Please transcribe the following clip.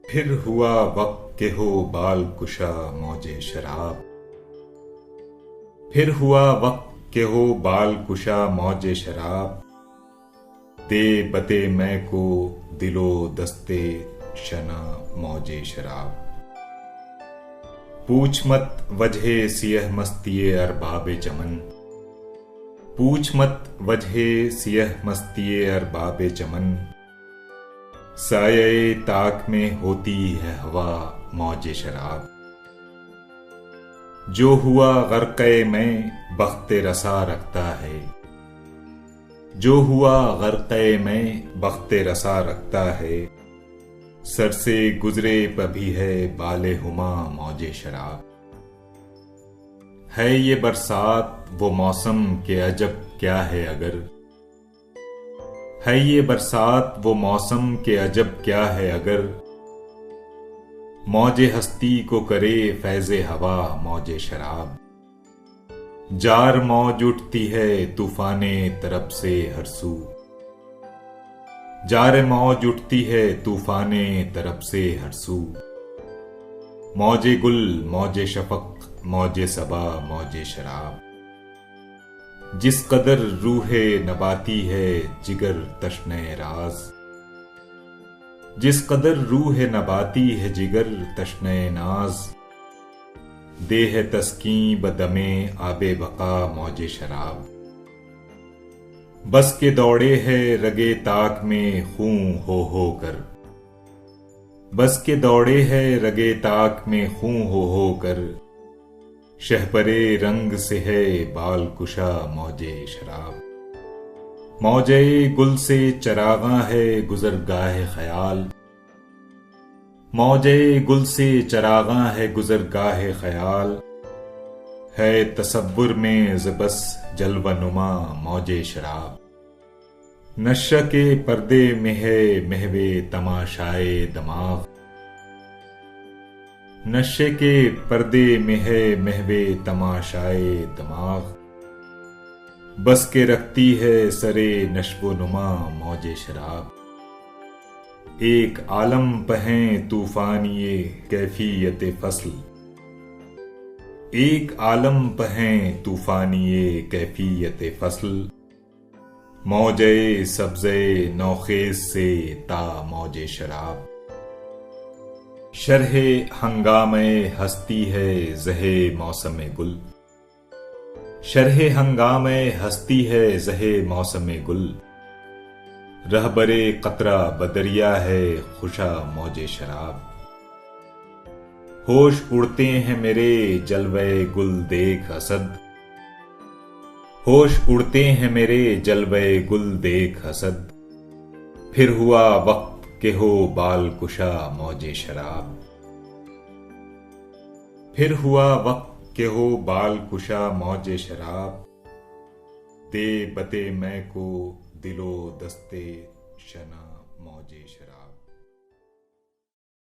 फिर हुआ वक्त के हो बाल कुशा मौजे शराब। फिर हुआ वक्त के हो बाल कुशा मौजे शराब। दे बते मैं को दिलो दस्ते शना मौजे शराब। पूछ मत वजह सियह मस्तिये अरबाबे चमन। पूछ मत वजह सियह मस्तिये अरबाबे चमन। साये ताक में होती है हवा मौजे शराब। जो हुआ गर्क़े में बख्ते रसा रखता है। जो हुआ गर्क़े में बख्ते रसा रखता है। सर से गुजरे पभी है बाले हुमा मौजे शराब। है ये बरसात वो मौसम के अजब क्या है अगर। है ये बरसात वो मौसम के अजब क्या है अगर। मौजे हस्ती को करे फैज़े हवा मौजे शराब। जार मौज उठती है तूफाने तरफ से हर सू। जार मौज उठती है तूफाने तरफ से हर सू। मौजे गुल मौजे शफक मौजे सबा मौजे शराब। जिस कदर रूहे नबाती है जिगर तश्ने राज। जिस कदर रूह नबाती है जिगर तश्ने नाज। देह तस्कीं बदमे आबे बका मौजे शराब। बस के दौड़े है रगे ताक में खूं हो कर। बस के दौड़े है रगे ताक में खूं हो कर। शहपरे रंग से है बाल कुशा मौजे शराब। मौजे गुल से चरागा है गुजरगाह ख्याल। मौजे गुल से चरागा है गुजरगाह ख्याल। है तसव्वुर में ज़बस जलवनुमा मौजे शराब। नशा के पर्दे में है महवे तमाशाए दमाग। नशे के पर्दे में है महवे तमाशाए दमाग। बस के रखती है सरे नश्वो नुमा मौजे शराब। एक आलम पहें तूफानिये कैफियत फसल। एक आलम पहें तूफानिये कैफियत फसल। मौजे सब्ज़े नौखेज से ता मौजे शराब। शरहे हंगामे हस्ती है ज़हे मौसम गुल। शरहे हंगामे हस्ती है ज़हे मौसम गुल। रहबरे कतरा बदरिया है खुशा मौजे शराब। होश उड़ते हैं मेरे जलवे गुल देख असद। होश उड़ते हैं मेरे जलवे गुल देख असद। फिर हुआ वक्त के हो बाल कुशा मौजे शराब। फिर हुआ वक्त के हो बाल कुशा मौजे शराब। दे बते मैं को दिलो दस्ते शना मौजे शराब।